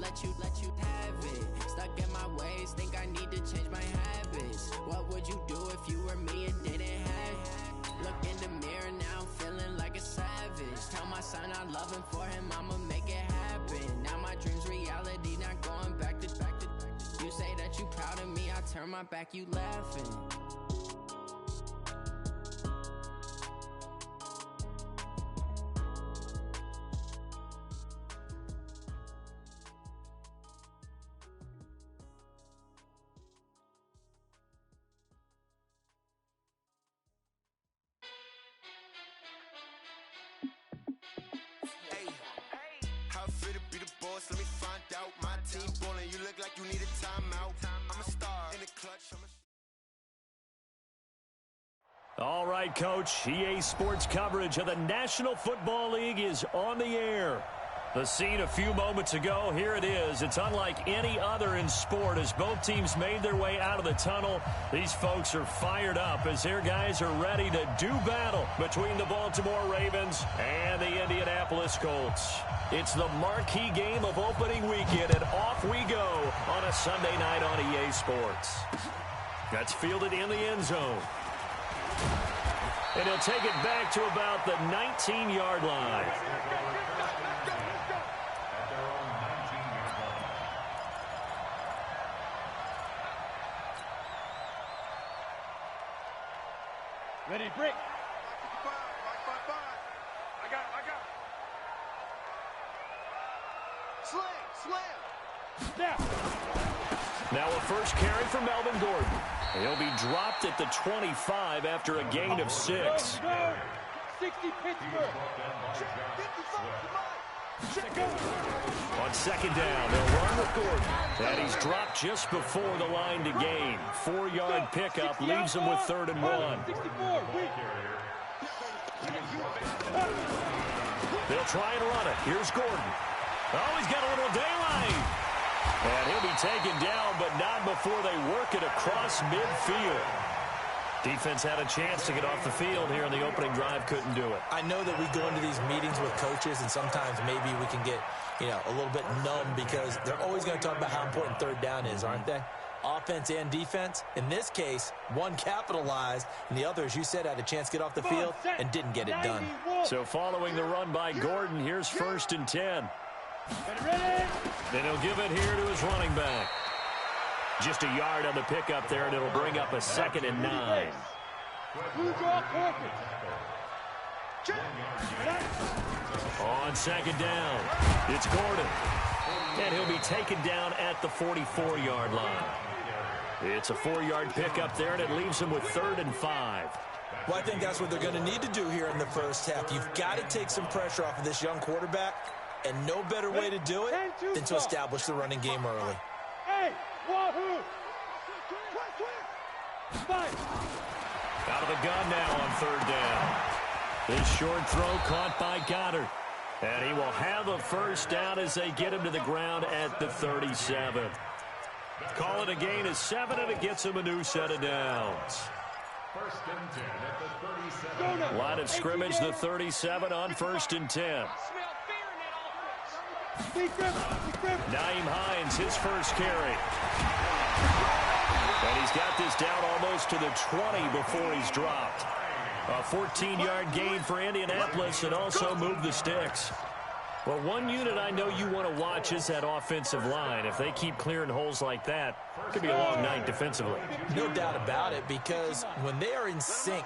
let you have it. Stuck in my ways, think I need to change my habits. What would you do if you were me and didn't have it? Look in the mirror now, I'm feeling like a savage. Tell my son I love him, for him I'ma make it happen. Now my dream's reality, not going back to. You say that you proud of me, I turn my back, you laughing. How fit to be the boss? Let me find out. My team ballin', you look like you need a timeout. I'm a star in the clutch. All right, Coach. EA Sports coverage of the National Football League is on the air. The scene a few moments ago, here it is. It's unlike any other in sport as both teams made their way out of the tunnel. These folks are fired up as their guys are ready to do battle between the Baltimore Ravens and the Indianapolis Colts. It's the marquee game of opening weekend, and off we go on a Sunday night on EA Sports. That's fielded in the end zone. And he'll take it back to about the 19-yard line. Ready, break. Slam. Now a first carry for Melvin Gordon. He'll be dropped at the 25 after a gain of 6. Go. 60 Pittsburgh. On second down, they'll run with Gordon. And he's dropped just before the line to gain. 4-yard pickup leaves him with 3rd and 1. They'll try and run it. Here's Gordon. Oh, he's got a little daylight. And he'll be taken down, but not before they work it across midfield. Defense had a chance to get off the field here in the opening drive, couldn't do it. I know that we go into these meetings with coaches, and sometimes maybe we can get, a little bit numb because they're always going to talk about how important 3rd down is, aren't they? Offense and defense. In this case, one capitalized, and the other, as you said, had a chance to get off the field and didn't get it done. So following the run by Gordon, here's 1st and 10. Then he'll give it here to his running back. Just a yard on the pickup there, and it'll bring up a 2nd and 9. On 2nd down, it's Gordon. And he'll be taken down at the 44-yard line. It's a 4-yard pickup there, and it leaves him with 3rd and 5. Well, I think that's what they're going to need to do here in the first half. You've got to take some pressure off of this young quarterback, and no better way to do it than to establish the running game early. Hey, wahoo! Out of the gun now on 3rd down. This short throw caught by Goddard. And he will have a first down as they get him to the ground at the 37. Call it a gain of 7, and it gets him a new set of downs. 1st and 10 at the 37. Line of scrimmage, the 37 on 1st and 10. Nyheim Hines, his first carry. And he's got this down almost to the 20 before he's dropped. A 14-yard gain for Indianapolis and also move the sticks. Well, one unit I know you want to watch is that offensive line. If they keep clearing holes like that, it could be a long night defensively. No doubt about it, because when they are in sync,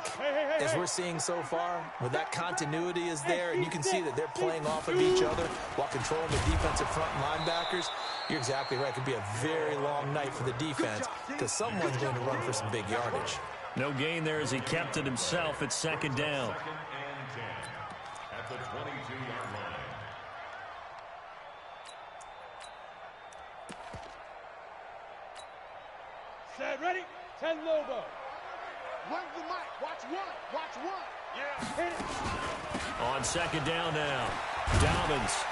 as we're seeing so far, where that continuity is there, and you can see that they're playing off of each other while controlling the defensive front linebackers, you're exactly right. It could be a very long night for the defense because someone's going to run for some big yardage. No gain there as he kept it himself at 2nd down. 2nd and 10 at the 22-yard line. Set, ready? 10 Lobo. Run the mic. Watch one. Yeah. Hit it. On 2nd down now, Dobbins.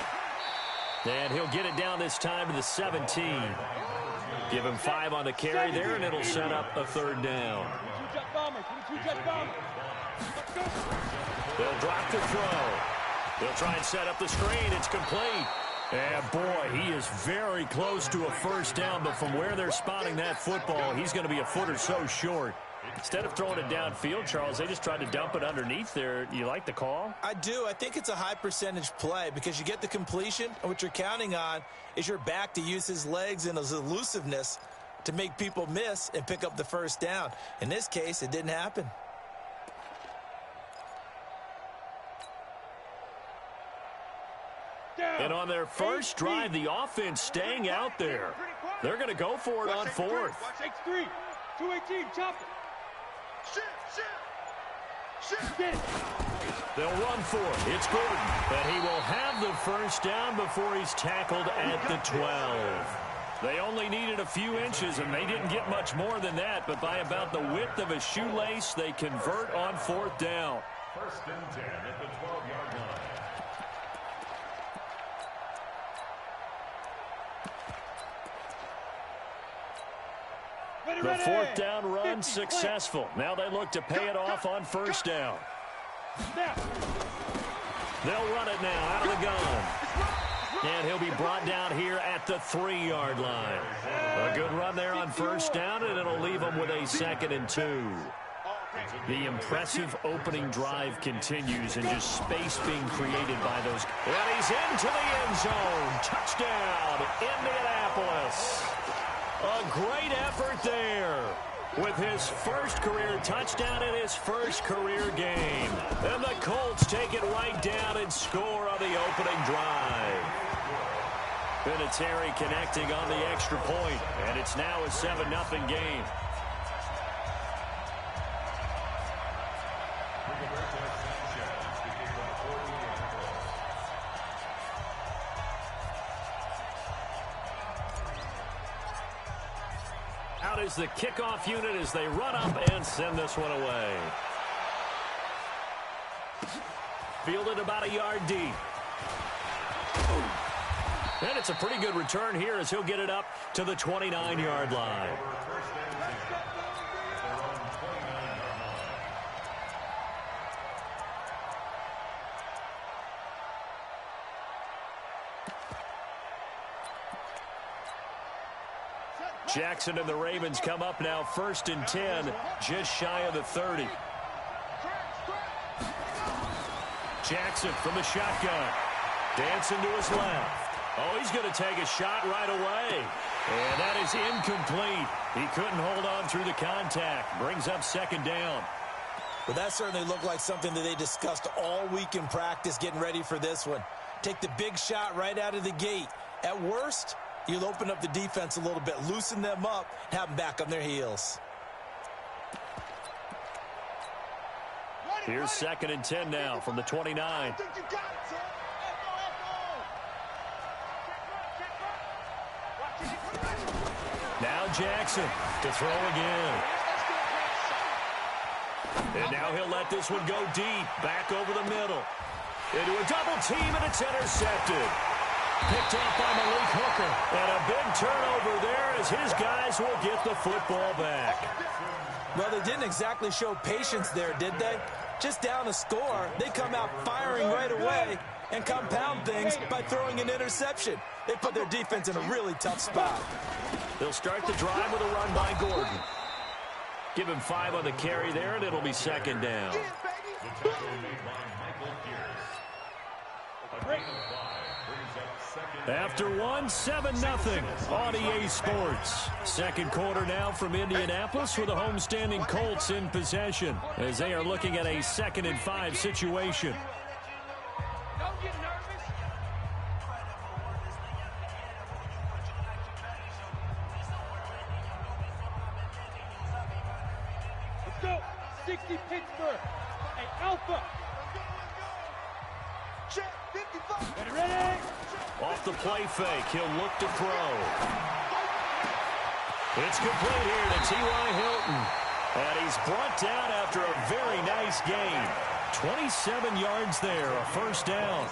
And he'll get it down this time to the 17. Give him 5 on the carry there, and it'll set up a 3rd down. They'll drop the throw. They'll try and set up the screen. It's complete. And boy, he is very close to a first down, but from where they're spotting that football, he's going to be a foot or so short. Instead of throwing it downfield, Charles, they just tried to dump it underneath there. You like the call? I do. I think it's a high percentage play because you get the completion, and what you're counting on is your back to use his legs and his elusiveness to make people miss and pick up the first down. In this case, it didn't happen. And on their first drive, the offense staying out there. They're going to go for it on fourth. 6-3, 218, chop it. They'll run for it. It's Gordon. And he will have the first down before he's tackled at the 12. They only needed a few inches, and they didn't get much more than that. But by about the width of a shoelace, they convert on fourth down. First and 10 at the 12-yard line. The fourth down run successful. Now they look to pay it off on first down. They'll run it now out of the gun. And he'll be brought down here at the 3-yard line. A good run there on first down, and it'll leave them with a 2nd and 2. The impressive opening drive continues, and just space being created by those. And he's into the end zone. Touchdown, Indianapolis. A great effort there with his first career touchdown in his first career game. And the Colts take it right down and score on the opening drive. Vinatieri connecting on the extra point, and it's now a 7-0 game. Out is the kickoff unit as they run up and send this one away. Fielded about a yard deep. And it's a pretty good return here as he'll get it up to the 29-yard line. Jackson and the Ravens come up now 1st and 10, just shy of the 30. Jackson from the shotgun. Dancing to his left. Oh, he's going to take a shot right away. And that is incomplete. He couldn't hold on through the contact. Brings up 2nd down. Well, that certainly looked like something that they discussed all week in practice getting ready for this one. Take the big shot right out of the gate. At worst, you'll open up the defense a little bit, loosen them up, and have them back on their heels. Here's 2nd and 10 now from the 29. Now Jackson to throw again. And now he'll let this one go deep, back over the middle. Into a double team, and it's intercepted. Picked off by Malik Hooker. And a big turnover there as his guys will get the football back. Well, they didn't exactly show patience there, did they? Just down a score, they come out firing right away and compound things by throwing an interception. They put their defense in a really tough spot. They'll start the drive with a run by Gordon. Give him 5 on the carry there, and it'll be 2nd down. After one, 7-0 on EA Sports. Second quarter now from Indianapolis with the homestanding Colts in possession as they are looking at a 2nd and 5 situation. Don't get nervous. Let's go. 60 Pittsburgh. Hey, Alpha. Check 55. Ready? Off the play fake, he'll look to throw. It's complete here to T.Y. Hilton. And he's brought down after a very nice game. 27 yards there, a first down.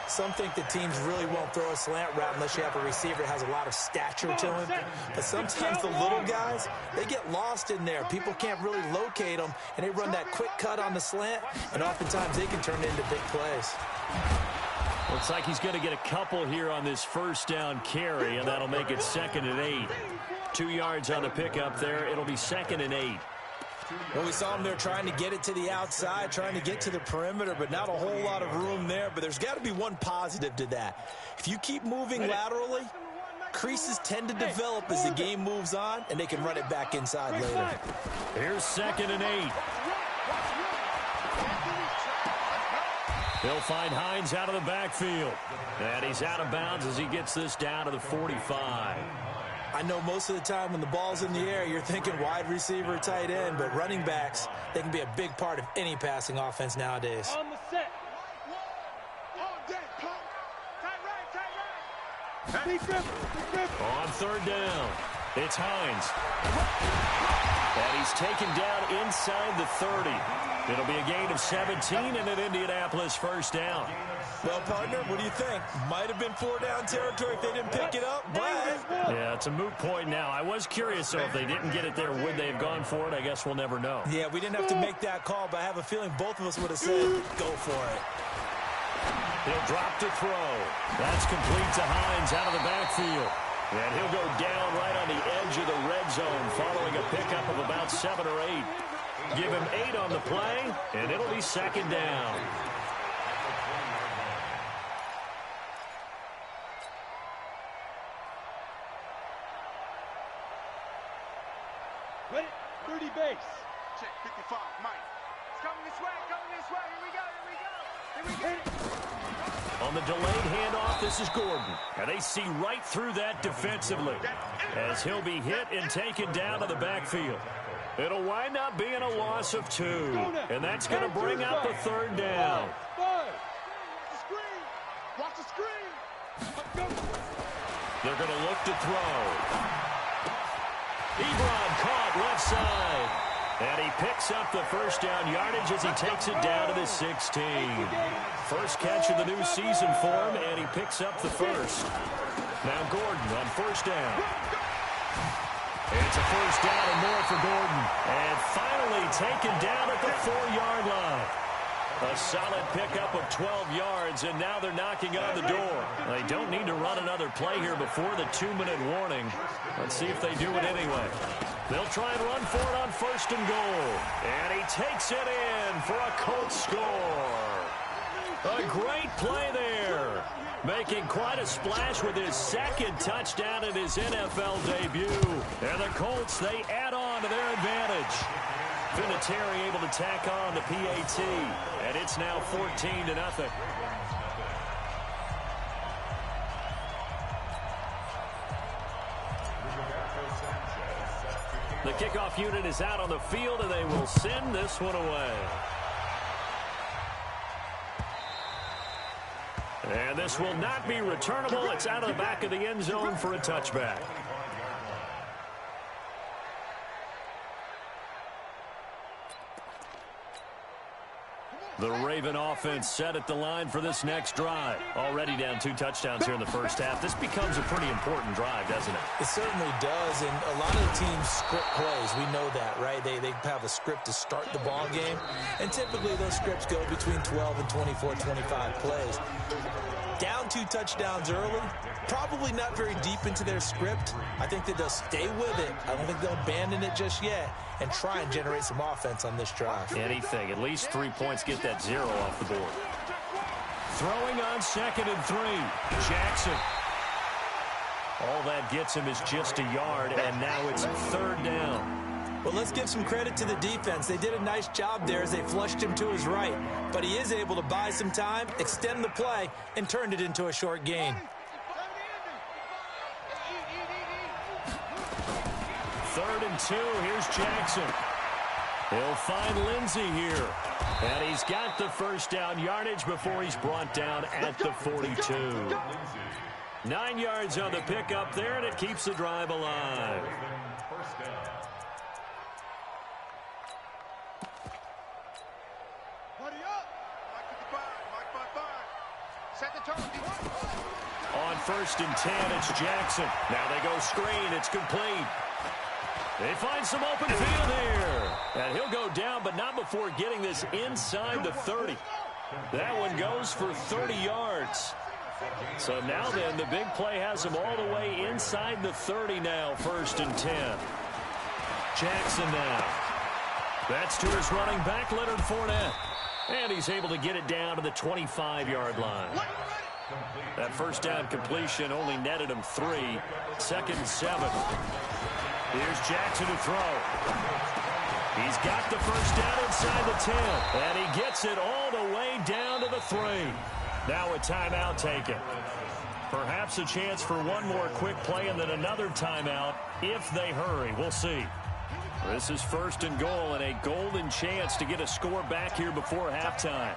Some think the teams really won't throw a slant route unless you have a receiver that has a lot of stature to him. But sometimes the little guys, they get lost in there. People can't really locate them, and they run that quick cut on the slant, and oftentimes they can turn into big plays. Looks like he's going to get a couple here on this first down carry, and that'll make it 2nd and 8. 2 yards on the pickup there. It'll be 2nd and 8. Well, we saw him there trying to get it to the outside, trying to get to the perimeter, but not a whole lot of room there. But there's got to be one positive to that. If you keep moving laterally, creases tend to develop as the game moves on, and they can run it back inside later. Here's 2nd and 8. He'll find Hines out of the backfield. And he's out of bounds as he gets this down to the 45. I know most of the time when the ball's in the air, you're thinking wide receiver, tight end, but running backs, they can be a big part of any passing offense nowadays. On the set. On 3rd down, it's Hines. And he's taken down inside the 30. It'll be a gain of 17 and an Indianapolis first down. Well, partner, what do you think? Might have been 4-down territory if they didn't pick it up, but... Yeah, it's a moot point now. I was curious, so if they didn't get it there, would they have gone for it? I guess we'll never know. Yeah, we didn't have to make that call, but I have a feeling both of us would have said, go for it. He'll drop to throw. That's complete to Hines out of the backfield. And he'll go down right on the edge of the red zone following a pickup of about 7 or 8. Give him 8 on the play, and it'll be 2nd down. Ready? 30 base. Check 55, Mike. It's coming this way, Here we go. Here we go. On the delayed handoff, this is Gordon. And they see right through that defensively as he'll be hit and taken down to the backfield. It'll wind up being a loss of 2. And that's going to bring up the 3rd down. Watch the screen. They're going to look to throw. Ebron caught left side. And he picks up the first down yardage as he takes it down to the 16. First catch of the new season for him, and he picks up the first. Now Gordon on 1st down. It's a first down and more for Gordon. And finally taken down at the 4-yard line. A solid pickup of 12 yards, and now they're knocking on the door. They don't need to run another play here before the 2-minute warning. Let's see if they do it anyway. They'll try and run for it on 1st and goal. And he takes it in for a Colts score. A great play there. Making quite a splash with his 2nd touchdown in his NFL debut. And the Colts, they add on to their advantage. Vinatieri able to tack on the PAT, and it's now 14-0. The kickoff unit is out on the field, and they will send this one away. And this will not be returnable. It's out of the back of the end zone for a touchback. The Raven offense set at the line for this next drive. Already down 2 touchdowns here in the first half. This becomes a pretty important drive, doesn't it? It certainly does, and a lot of the teams script plays. We know that, right? They have a script to start the ball game, and typically those scripts go between 12 and 24, 25 plays. Down 2 touchdowns early, probably not very deep into their script. I think that they'll stay with it. I don't think they'll abandon it just yet and try and generate some offense on this drive. Anything. At least 3 points. Get that 0 off the board. Throwing on 2nd and 3. Jackson. All that gets him is just a yard, and now it's 3rd down. Well, let's give some credit to the defense. They did a nice job there as they flushed him to his right. But he is able to buy some time, extend the play, and turned it into a short gain. 3rd and 2. Here's Jackson. He'll find Lindsey here. And he's got the first down yardage before he's brought down at the 42. 9 yards on the pickup there, and it keeps the drive alive. On 1st and 10, it's Jackson. Now they go screen. It's complete. They find some open field here. And he'll go down, but not before getting this inside the 30. That one goes for 30 yards. So now then, the big play has him all the way inside the 30 now, 1st and 10. Jackson now. That's to his running back, Leonard Fournette. And he's able to get it down to the 25-yard line. That first down completion only netted him 3. 2nd and 7. Here's Jackson to throw. He's got the first down inside the 10. And he gets it all the way down to the 3. Now a timeout taken. Perhaps a chance for one more quick play and then another timeout if they hurry. We'll see. This is 1st and goal and a golden chance to get a score back here before halftime.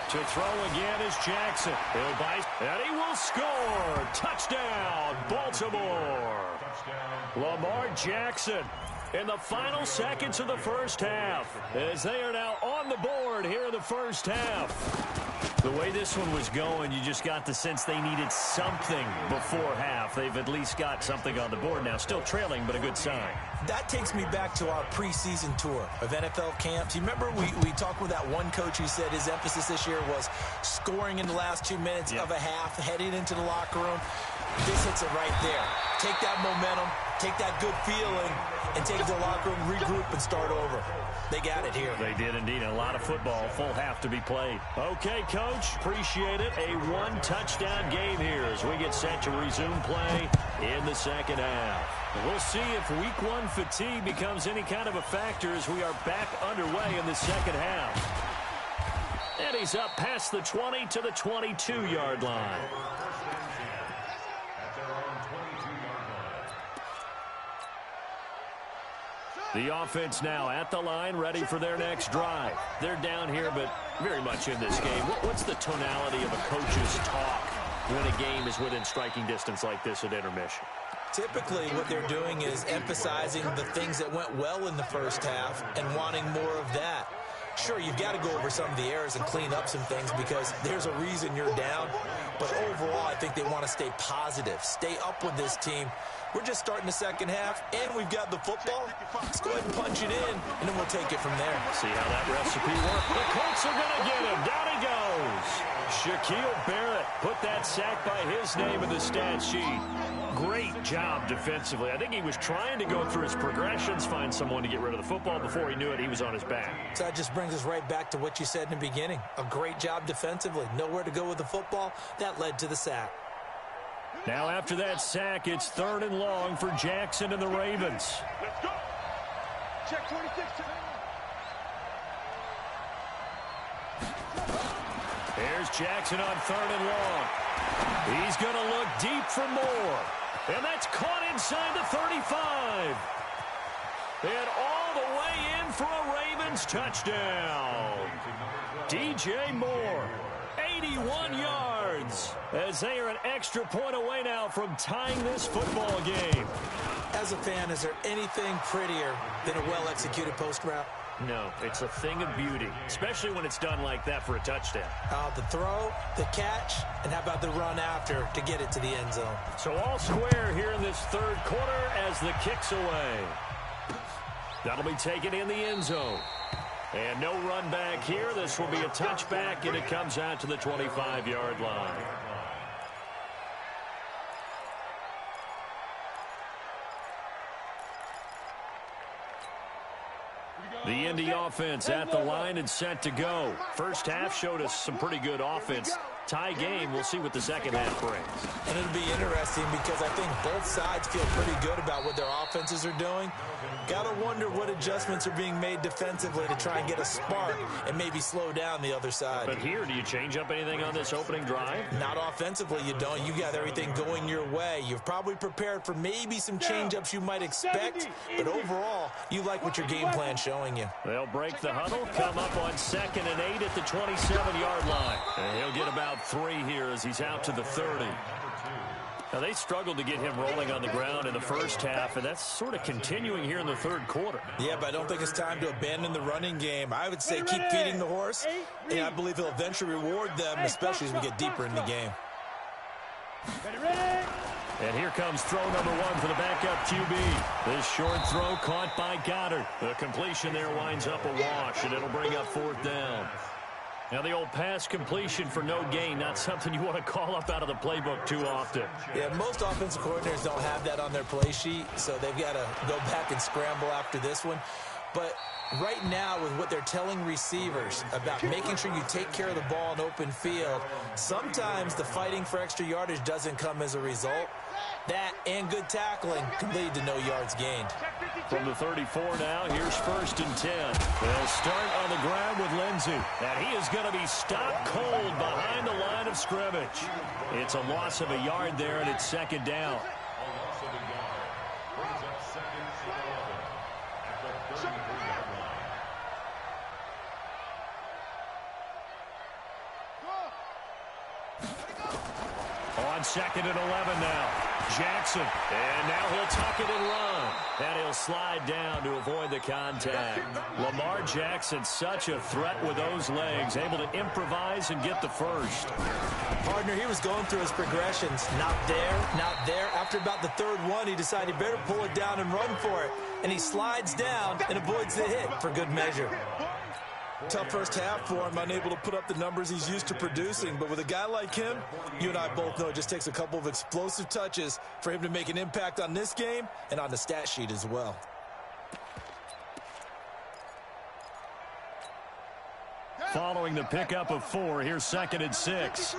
To throw again is Jackson. He'll bite, and he will score. Touchdown, Baltimore. Lamar Jackson in the final seconds of the first half as they are now on the board here in the first half. The way this one was going, you just got the sense they needed something before half. They've at least got something on the board now. Still trailing, but a good sign. That takes me back to our preseason tour of NFL camps. You remember we talked with that one coach who said his emphasis this year was scoring in the last 2 minutes of a half, heading into the locker room. This hits it right there. Take that momentum, take that good feeling, and take it to the locker room, regroup, and start over. They got it here. They did indeed. A lot of football, full half to be played. Okay, Coach, appreciate it. A one-touchdown game here as we get set to resume play in the second half. We'll see if week 1 fatigue becomes any kind of a factor as we are back underway in the second half. And he's up past the 20 to the 22-yard line. The offense now at the line, ready for their next drive. They're down here, but very much in this game. What's the tonality of a coach's talk when a game is within striking distance like this at intermission? Typically, what they're doing is emphasizing the things that went well in the first half and wanting more of that. Sure, you've got to go over some of the errors and clean up some things because there's a reason you're down. But overall, I think they want to stay positive, stay up with this team. We're just starting the second half, and we've got the football. Let's go ahead and punch it in, and then we'll take it from there. See how that recipe works. The Colts are going to get him. Down he goes. Shaquille Barrett put that sack by his name in the stat sheet. Great job defensively. I think he was trying to go through his progressions, find someone to get rid of the football. Before he knew it, he was on his back. So that just brings us right back to what you said in the beginning. A great job defensively. Nowhere to go with the football. That led to the sack. Now after that sack, it's 3rd and long for Jackson and the Ravens. Let's go. Check 26. Here's Jackson on 3rd and long. He's going to look deep for more. And that's caught inside the 35. And all the way in for a Ravens touchdown. DJ Moore, 81 yards, as they are an extra point away now from tying this football game. As a fan, is there anything prettier than a well-executed post route? No, it's a thing of beauty, especially when it's done like that for a touchdown. The throw, the catch, and how about the run after to get it to the end zone? So all square here in this 3rd quarter as the kick's away. That'll be taken in the end zone. And no run back here. This will be a touchback, and it comes out to the 25-yard line. The Indy offense at the line and set to go. First half showed us some pretty good offense. Tie game. We'll see what the second half brings. And it'll be interesting because I think both sides feel pretty good about what their offenses are doing. Got to wonder what adjustments are being made defensively to try and get a spark and maybe slow down the other side. But here, do you change up anything on this opening drive? Not offensively, you don't. You got everything going your way. You've probably prepared for maybe some change-ups you might expect, but overall, you like what your game plan's showing you. They'll break the huddle, come up on 2nd and 8 at the 27-yard line. And he'll get about 3 here as he's out to the 30. Now, they struggled to get him rolling on the ground in the first half, and that's sort of continuing here in the 3rd quarter. Yeah, but I don't think it's time to abandon the running game. I would say keep feeding the horse, and I believe he'll eventually reward them, especially as we get deeper in the game. And here comes throw number 1 for the backup QB. This short throw caught by Goddard. The completion there winds up a wash, and it'll bring up 4th down. Now, the old pass completion for no gain, not something you want to call up out of the playbook too often. Yeah, most offensive coordinators don't have that on their play sheet, so they've got to go back and scramble after this one. But right now, with what they're telling receivers about making sure you take care of the ball in open field, sometimes the fighting for extra yardage doesn't come as a result. That and good tackling can lead to no yards gained. From the 34 now, here's 1st and 10. They'll start on the ground with Lindsey. And he is going to be stopped cold behind the line of scrimmage. It's a loss of a yard there, and it's 2nd down. A loss of a yard. Brings up 2nd and 11 at the 33-yard line. On 2nd and 11 now. Jackson, and now he'll tuck it and run. And he'll slide down to avoid the contact. Lamar Jackson, such a threat with those legs, able to improvise and get the first. Partner, he was going through his progressions. Not there, not there. After about the 3rd one, he decided he better pull it down and run for it. And he slides down and avoids the hit for good measure. Tough first half for him, unable to put up the numbers he's used to producing. But with a guy like him, you and I both know it just takes a couple of explosive touches for him to make an impact on this game and on the stat sheet as well. Following the pickup of 4, here's 2nd and 6.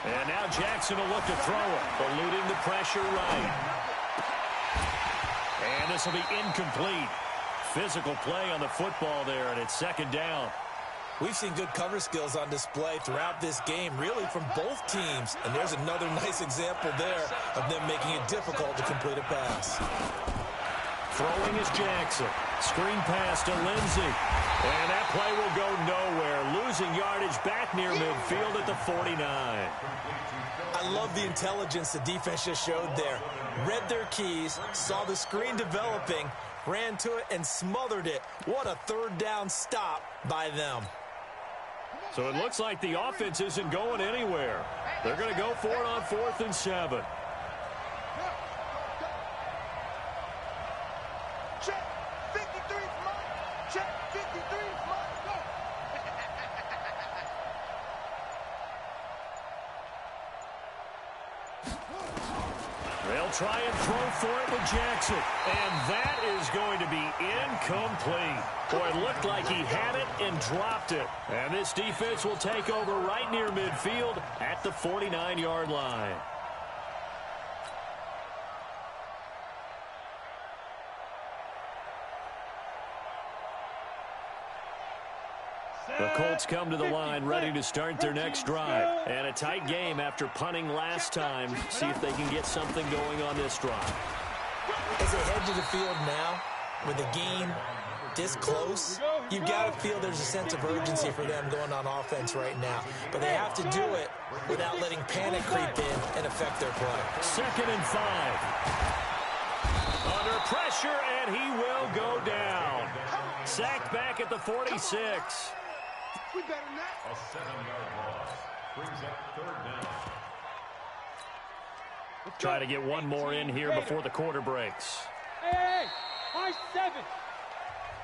And now Jackson will look to throw it, eluding the pressure right. And this will be incomplete. Physical play on the football there, and it's 2nd down. We've seen good cover skills on display throughout this game, really from both teams. And there's another nice example there of them making it difficult to complete a pass. Throwing is Jackson. Screen pass to Lindsey. And that play will go nowhere. Losing yardage back near midfield at the 49. I love the intelligence the defense just showed there. Read their keys, saw the screen developing, ran to it, and smothered it. What a 3rd down stop by them. So it looks like the offense isn't going anywhere. They're going to go for it on 4th and 7. Check 53 Mike. Check 53 Mike. Go. They'll try and throw for it with Jackson. And that is going to be incomplete. Boy, it looked like he had it and dropped it. And this defense will take over right near midfield at the 49-yard line. The Colts come to the line ready to start their next drive. And a tight game after punting last time. See if they can get something going on this drive. As they head to the field now, with the game this close, you've got to feel there's a sense of urgency for them going on offense right now. But they have to do it without letting panic creep in and affect their play. 2nd and 5. Under pressure, and he will go down. Sacked back at the 46. We better not. A 7-yard loss. Brings up 3rd down. Try to get one more in here before the quarter breaks. Hey, high 7.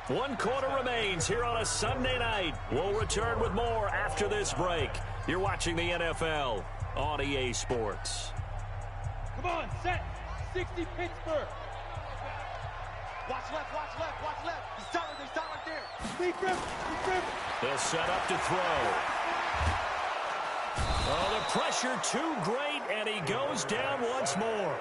1 quarter remains here on a Sunday night. We'll return with more after this break. You're watching the NFL on EA Sports. Come on, set. 60 Pittsburgh. Watch left, watch left, watch left. They start right there. Deep rip. They'll set up to throw. Oh, the pressure too great, and he goes down once more.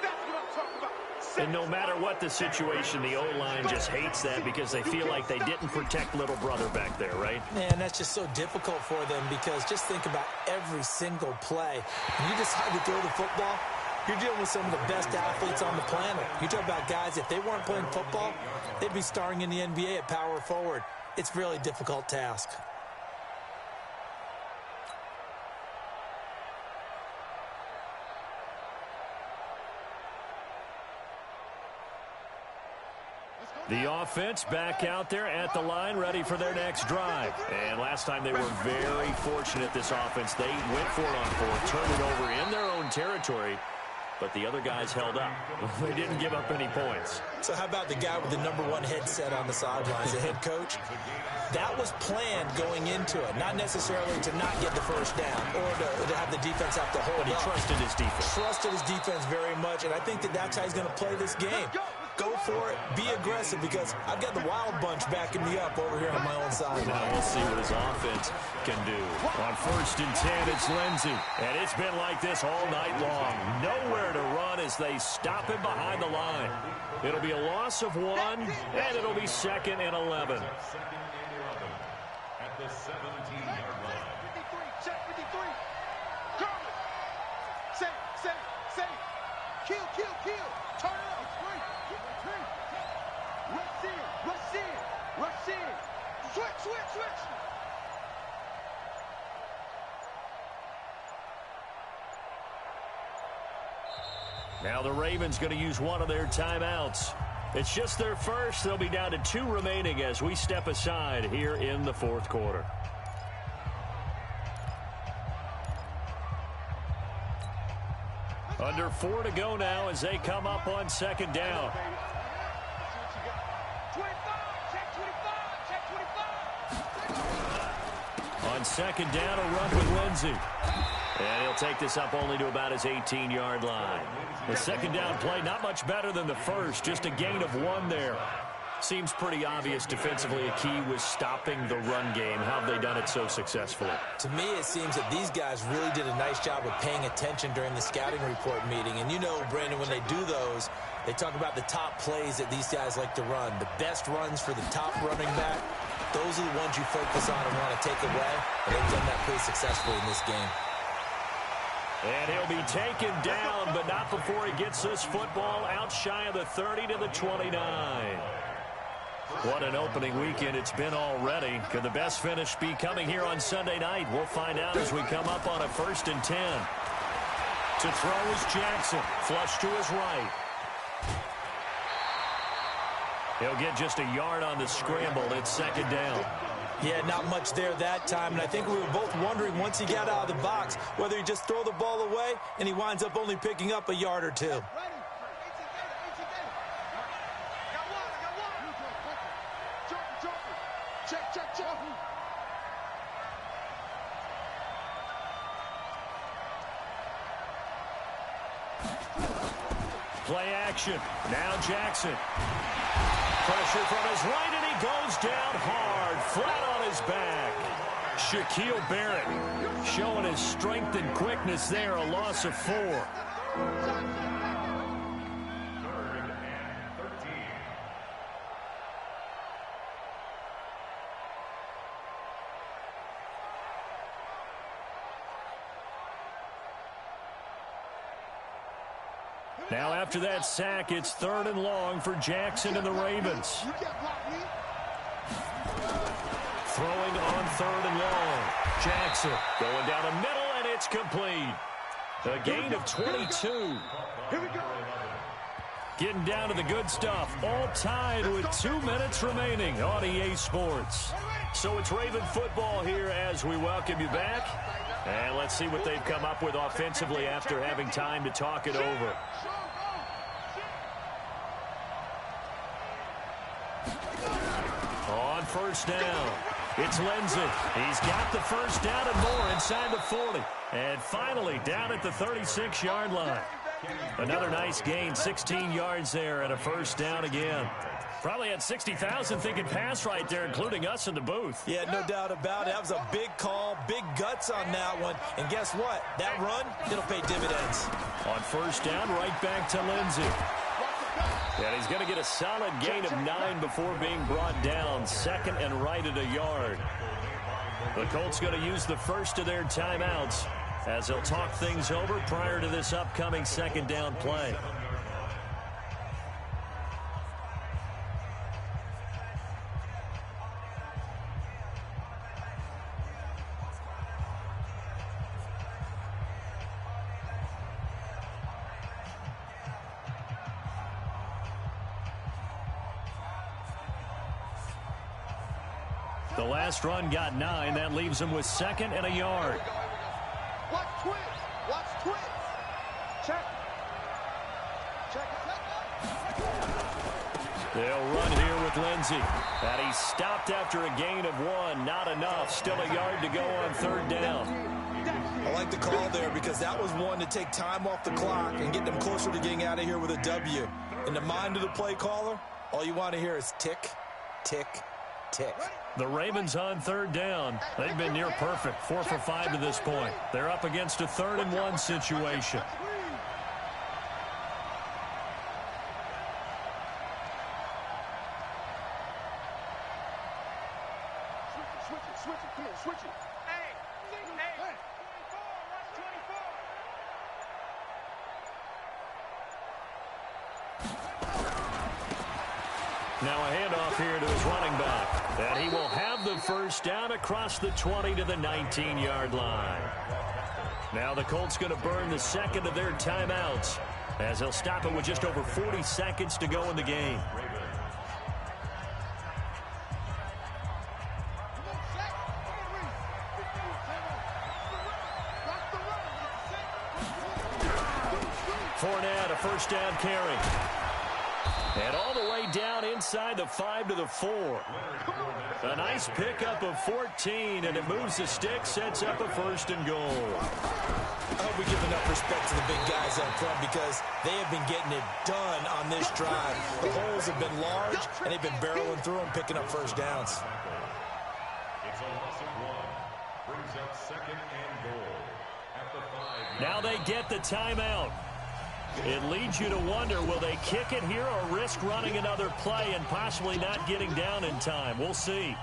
That's what I'm talking about. And no matter what the situation, the O-line just hates that because they feel like they didn't protect little brother back there, right? Man, that's just so difficult for them because just think about every single play. When you decide to throw the football, you're dealing with some of the best athletes on the planet. You talk about guys, if they weren't playing football, they'd be starring in the NBA at power forward. It's a really difficult task. The offense back out there at the line, ready for their next drive. And last time they were very fortunate, this offense. They went for it on fourth, turned it over in their own territory, but the other guys held up. They didn't give up any points. So how about the guy with the #1 headset on the sidelines, the head coach? That was planned going into it, not necessarily to not get the first down or to have the defense have to hold But he trusted his defense. Trusted his defense very much, and I think that's how he's going to play this game. Go for it. Be aggressive, because I've got the wild bunch backing me up over here on my own side. Now we'll see what his offense can do. On 1st and 10, it's Lindsey. And it's been like this all night long. Nowhere to run as they stop him behind the line. It'll be a loss of 1, and it'll be 2nd and 11. At the 17-yard line. 53, check 53. Curl it. Say. Kill. Turn it up. Rush in. Switch. Now the Ravens going to use one of their timeouts. It's just their first. They'll be down to 2 remaining as we step aside here in the 4th quarter. Under 4 to go now as they come up on 2nd down. 25, check 25. On 2nd down, a run with Lindsey. And he'll take this up only to about his 18-yard line. The 2nd down play, not much better than the first, just a gain of 1 there. Seems pretty obvious defensively a key was stopping the run game. How have they done it so successfully? To me, it seems that these guys really did a nice job of paying attention during the scouting report meeting. And you know, Brandon, when they do those, they talk about the top plays that these guys like to run. The best runs for the top running back, those are the ones you focus on and want to take away. And they've done that pretty successfully in this game. And he'll be taken down, but not before he gets this football out shy of the 30 to the 29. What an opening weekend it's been already. Could the best finish be coming here on Sunday night? We'll find out as we come up on a 1st and 10. To throw is Jackson. Flush to his right. He'll get just a yard on the scramble. It's 2nd down. Yeah, not much there that time, and I think we were both wondering once he got out of the box whether he just throw the ball away and he winds up only picking up a yard or 2. Play action. Now Jackson. Pressure from his right, and he goes down hard, flat on his back. Shaquille Barrett showing his strength and quickness there, a loss of 4. 3rd and 13. Now after that sack, it's 3rd and long for Jackson and the Ravens. Throwing on 3rd and long. Jackson going down the middle, and it's complete. A gain of 22. Getting down to the good stuff. All tied with 2 minutes remaining on EA Sports. So it's Raven football here as we welcome you back. And let's see what they've come up with offensively after having time to talk it over. On 1st down, it's Lindsey. He's got the 1st down and more inside the 40. And finally down at the 36-yard line. Another nice gain, 16 yards there and a 1st down again. Probably had 60,000 thinking pass right there, including us in the booth. Yeah, no doubt about it. That was a big call, big guts on that one. And guess what? That run, it'll pay dividends. On 1st down, right back to Lindsey. And he's going to get a solid gain of 9 before being brought down. 2nd and right at a yard. The Colts going to use the first of their timeouts as they'll talk things over prior to this upcoming 2nd down play. The last run got 9. That leaves them with 2nd and a yard. Watch twins. Watch twins. Check. Check. They'll run here with Lindsey. And he stopped after a gain of 1. Not enough. Still a yard to go on 3rd down. I like the call there because that was one to take time off the clock and get them closer to getting out of here with a W. In the mind of the play caller, all you want to hear is tick, tick, tick. The Ravens on 3rd down. They've been near perfect. 4 for 5 to this point. They're up against a 3rd and 1 situation. Switch it. Come on, switch it. Hey. Now a handoff here to his running back. And he will have the first down across the 20 to the 19-yard line. Now the Colts going to burn the 2nd of their timeouts as they'll stop it with just over 40 seconds to go in the game. Fournette, a first down carry. And all the way down inside the 5 to the 4. A nice pickup of 14, and it moves the stick, sets up a 1st and goal. I hope we give enough respect to the big guys up front because they have been getting it done on this drive. The holes have been large, and they've been barreling through them, picking up first downs. It's a loss of 1. Brings up 2nd and goal at the 5. Now they get the timeout. It leads you to wonder, will they kick it here or risk running another play and possibly not getting down in time? We'll see.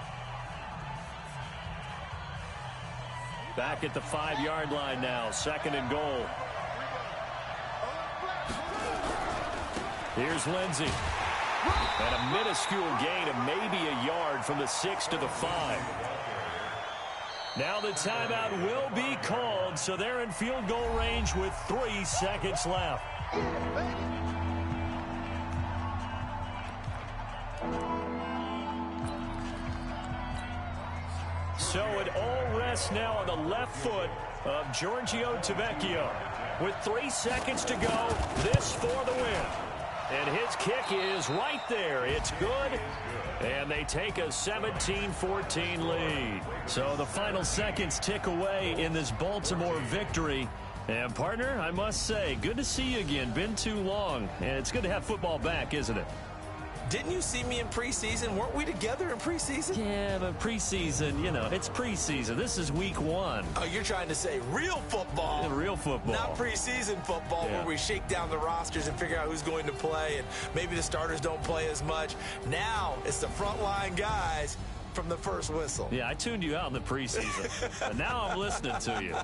Back at the 5-yard line now, 2nd and goal. Here's Lindsey. And a minuscule gain of maybe a yard from the 6 to the 5. Now the timeout will be called, so they're in field goal range with 3 seconds left. So it all rests now on the left foot of Giorgio Tavecchio. With 3 seconds to go, this for the win. And his kick is right there. It's good. And they take a 17-14 lead. So the final seconds tick away in this Baltimore victory. And, partner, I must say, good to see you again. Been too long. And it's good to have football back, isn't it? Didn't you see me in preseason? Weren't we together in preseason? Yeah, but preseason, you know, it's preseason. This is week 1. Oh, you're trying to say real football. Yeah, real football. Not preseason football where we shake down the rosters and figure out who's going to play, and maybe the starters don't play as much. Now it's the frontline guys from the first whistle. Yeah, I tuned you out in the preseason. And now I'm listening to you.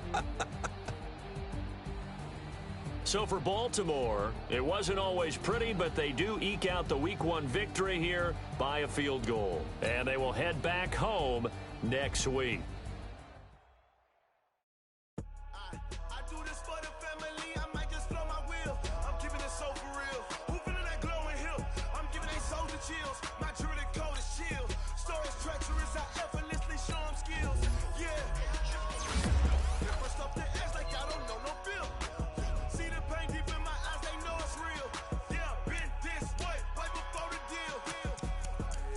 So for Baltimore, it wasn't always pretty, but they do eke out the Week 1 victory here by a field goal. And they will head back home next week. I do this for the family, I might just blow my wheel. I'm keeping it so for real. Who feeling that glowing hill? I'm giving they soldier chills. My jewelry code is chill. Stories treacherous, I effortlessly show them skills. Yeah. First off the edge like I don't know no feel. See the pain deep in my eyes, they know it's real. Yeah, been this way, right before the deal.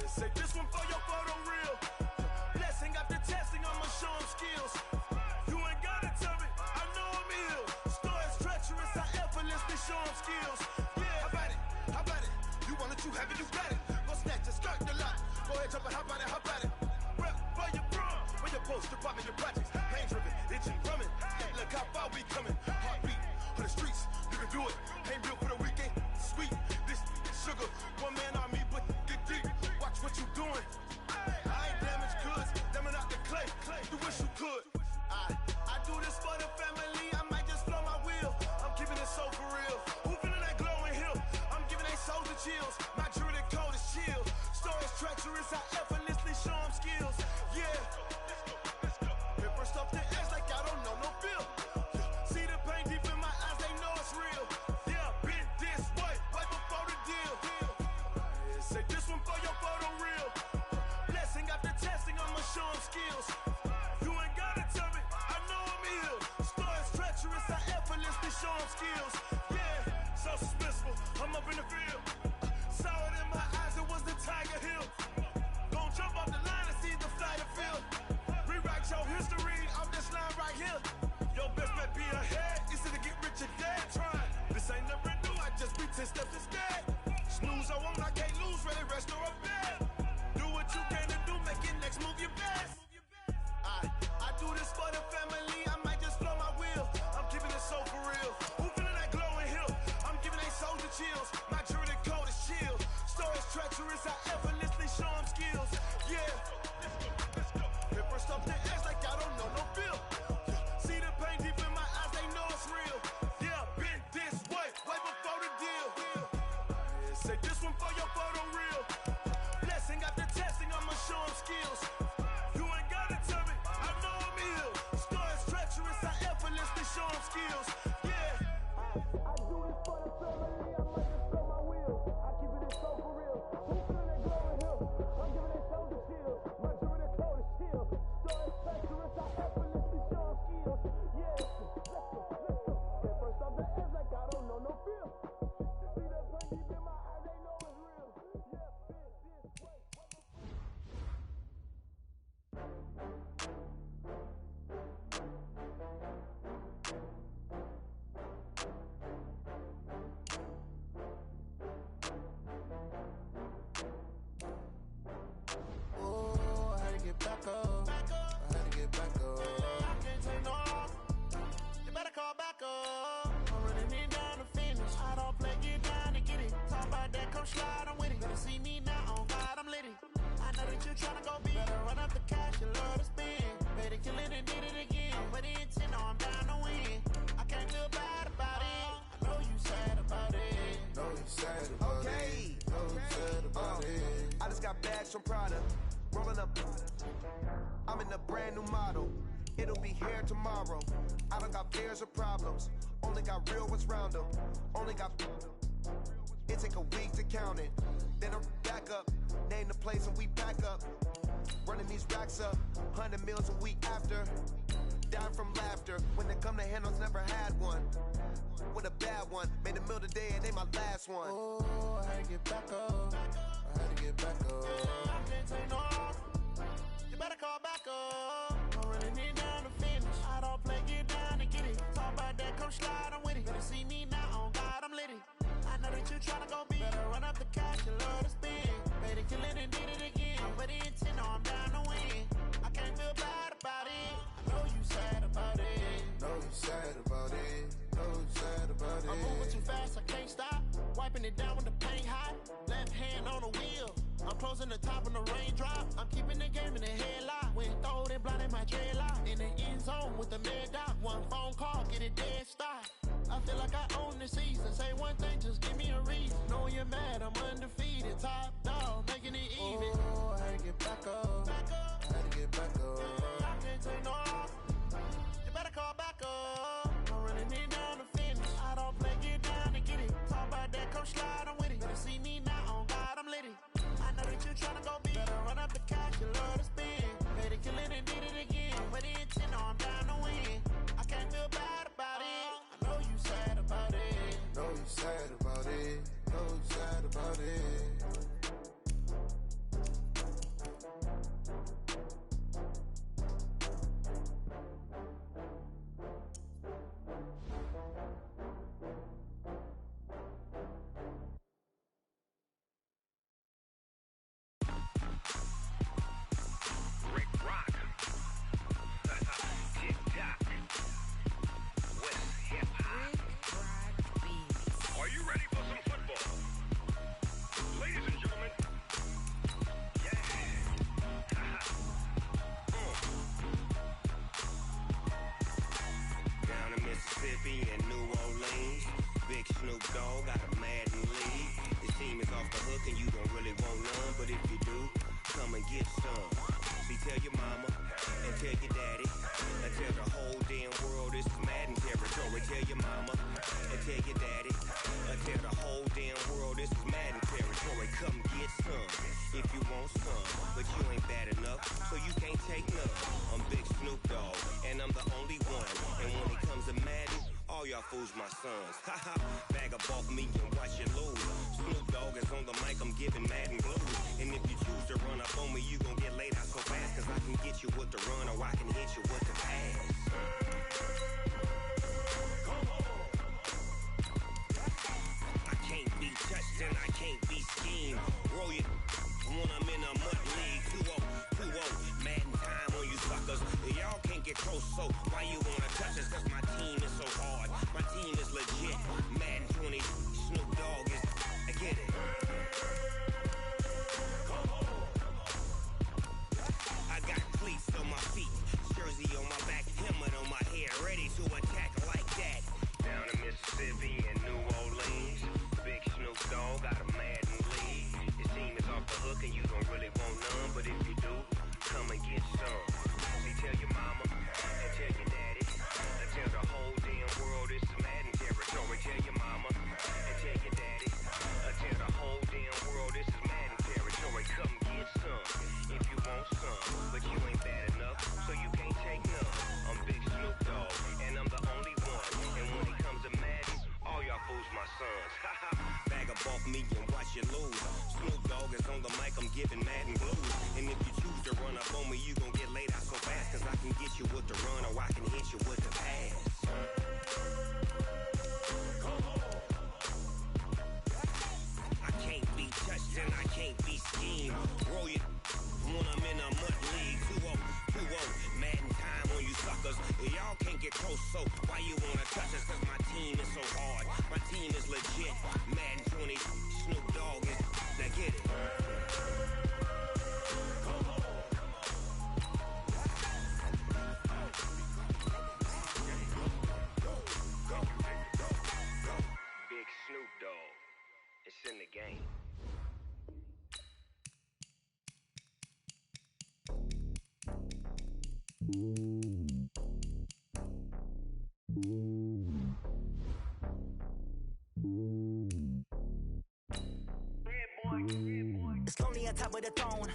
Say this one for your photo reel. Blessing after testing, I'ma show them skills. You ain't gotta tell me, I know I'm ill. Stories treacherous, I effortlessly show them skills. Yeah, how about it? You want it, you have it, you got it. Go snatch it, skirt the lot. Go ahead, jump it, how about it? Rep where you from, where you post, department, your projects. Pain driven, itching, drumming. Look how far we coming. Heartbeat on the streets, you can do it. Ain't built for the weekend, sweet. This sugar, one man army, but get deep. Watch what you doing. I ain't damaged goods, damn out the clay. You wish you could. I do this for the family, I might just blow my wheel. I'm keeping it so for real. Who feeling that glowing hill? I'm giving they soldier chills. My jewelry code is chill. Stories treacherous, I effortlessly show them skills. Yeah. Hit first off the edge like I don't know no feel. See the pain deep in my eyes, they know it's real. Yeah, been this way, right before the deal. show them skills. Yeah, so suspenseful. I'm up in the field. Saw it in my eyes, it was the Tiger Hill. Gon' jump off the line and see the flight of field. Rewrite your history off this line right here. Your best bet be ahead, easy to get rich or dead. Trying, this ain't never new, I just be 10 steps instead. Snooze, I won't, I can't lose, ready, rest or a bed. Do what you can to do, make your next move your best. I do this for the family, I might just blow my wheel. I'm keeping it so for real. Who feeling that glowing hill? I'm giving they soldier chills. My jewelry coat is chill. Stories treacherous, I effortlessly show them skills. Yeah, let's go. Hit first up the edge like I don't know no feel. See the pain deep in my eyes, they know it's real. Yeah, been this way before the deal. Yeah, say this one for your photo real. Blessing after testing, I'ma show them skills. You ain't gotta tell me, I know I'm ill. Stories treacherous, I effortlessly show them skills. Yeah, I do this for the family, I might just blow my wheel. I keep it so for real. Who feeling that glowing hill? I'm giving they soldier chills. My jewelry coat is chill. Stories treacherous, I effortlessly show them skills. Yeah, let's go. Get first off the edge like I don't know no feel. See that pain deep in my eyes, they know it's real. Yeah, been this way. Oh, I had to get back up. I had to get back up. I can't take no loss. You better call back up. I'm running it down to finish. I don't play, get down to get it. Talk about that, come slide, I'm with it. Better see me now, on God, I'm lit it. I know that you tryna go big. Better run up the cash, you love to spend. Better kill it and did it again. Put it in 10, no, I'm down to win. I can't feel bad about it. I know you sad about it. Know you sad about it. Know you sad about it. I just got bags from Prada, rolling up. I'm in a brand new model. It'll be here tomorrow. I don't got fears or problems. Only got real ones round them. Only got. It take a week to count it. Then I'm back up. Name the place and we pack up. Running these racks up. 100 meals a week after. Down from laughter. When they come to handles, never had one. With a bad one. Made a meal today and they my last one. Oh, I had to get back up. I had to get back up. I can't take no loss. You better call back up. I'm running it down to finish. I don't play, get down to get it. Talk about that, come slide, I'm with it. Better see me now, on God, I'm lit it. I know that you tryna go big. Better run up the cash, you love to spend. Better kill it and did it again. Put it in 10, no, I'm down to win. I can't feel bad about it. I know you sad about it. Know you sad about it. Know you sad about it. I'm moving too fast, I can't stop. Wiping it down with the paint hot. Left hand on the wheel. I'm closing the top when the raindrop. I'm keeping the game in the headlock. When throwed and blinded my dreadlock. In the end zone with the mad dot. One phone call, get it dead stop. I feel like I own the season. Say one thing, just give me a reason. Know you're mad, I'm undefeated. Top dog, making it even. Oh, I had to get back up. I had to get back up. I can't take no loss. You better call back up. I'm running it down to finish. I don't play, get down to get it. Talk about that, come slide, I'm with it. Better see me now, on God, I'm lit it. I know that you tryna go big. Better run up the cash, you love to spend. Better kill it and did it again. Put it in 10, no, I'm down to win. I can't feel bad about it. I know you sad about it. Know you sad about it. Know you sad about it. all y'all fools my sons. Haha, bag up off me and watch you lose. Snoop Dogg is on the mic, I'm giving Madden blues. And if you choose to run up on me, you gon' get laid out so fast. Cause I can get you with the run or I can hit you with the pass. I can't be touched and I can't be schemed. Roll you when I'm in a mud league. 2-0, Madden time on you suckers. Y'all can't get close, so why you wanna touch us? Cause my team is so hard, my team is legit. Madden 20, Snoop Dogg is, I get it. I got cleats on my feet, jersey on my back, helmet on my head, ready to attack like that. Down in Mississippi and New Orleans, big Snoop Dogg got a Madden league. Your team is off the hook and you don't really want none, but if you do, come and get some. See, tell your mama and tell your daddy, and tell the whole damn world it's Madden territory. Tell your mama and tell your daddy, and tell the whole damn world this is Madden territory. Come get some if you want some, but you ain't bad enough, so you can't take none. I'm Big Snoop Dogg, and I'm the only one. And when it comes to Madden, all y'all fools my sons. Bag up off me and watch you lose. Snoop Dogg is on the mic, I'm giving Madden blues. And if you choose to run up on me, you gon' get laid out so fast. Cause I can get you with the run or I can hit you with the pass. I can't be touched and I can't be schemed. Roll you when I'm in a mud league. 2-0, Madden time on you suckers. Y'all can't get close, so why you wanna touch us? Cause my team is so hard, my team is legit. Madden 20, Snoop Dogg is, now get it. Big Snoop Dogg, it's in the game. It's lonely on top of the throne.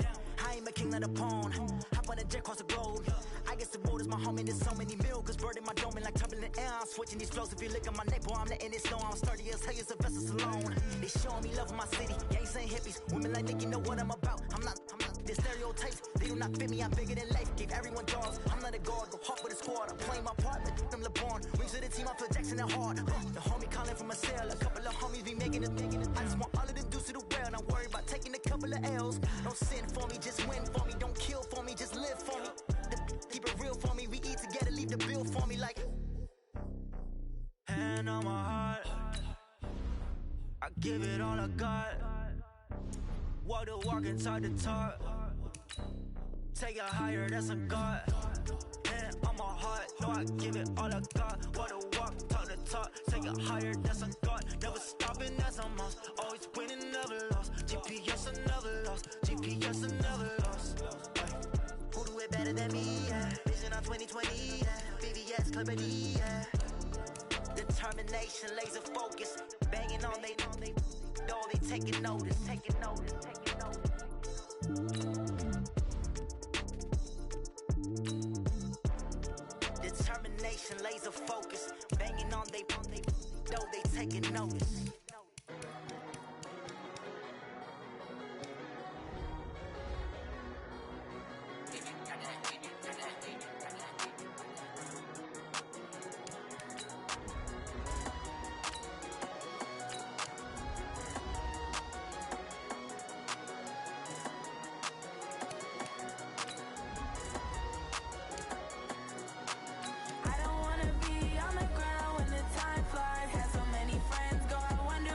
I ain't a king of the pawn. Hop on a jet across the globe. I guess the road is my home and there's so many milk. Bird in my dome and like turbulent air. I'm switching these flows. If you look at my neck, boy, I'm letting it slow. I'm sturdy as hell as a vessel alone. They showing me love in my city. Gangsta hippies. Women like Nick, you know what I'm about. I'm not the stereotypes. They do not fit me. I'm bigger than life. Gave everyone dogs. I'm not a guard. Go hard with a squad. I'm playing my part. But I'm LeBron. Wings of the team. I feel Jackson and hard. The homie calling from a cell. A couple of homies be making it. I just want all of them dudes to the well. Don't worry about taking a couple of L's. Don't sin for me. Just win for me. Don't kill for me. Just live for me. Keep it real for me. We eat together. Leave the bill for me like. Hand on my heart. I give it all I got. Walk the walk and talk the talk. Take it higher, that's a God. Hand on my heart, no, I give it all I got. Walk the walk, talk the talk. Take it higher, that's a God. Never stopping, that's a must. Always winning, never lost. GPS, I never lost. GPS, I never lost. Who do it better than me? Yeah. Vision on 2020. Yeah. VVS, Clarity. Yeah. Determination, laser focus. Banging on they know they taking notice. Taking notice. Taking notice. Determination, laser focus. Banging on they know they taking notice. I don't wanna be on the ground when the time flies. Had so many friends go, I wonder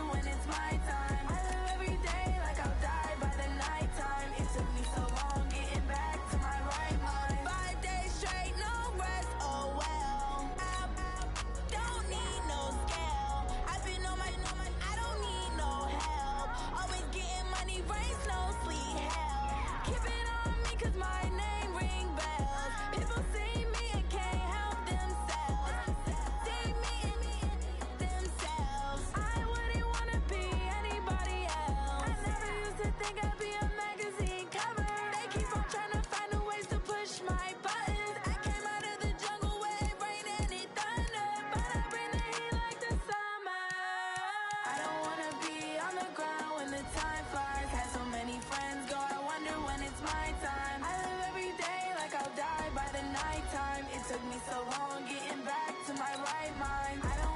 time. I don't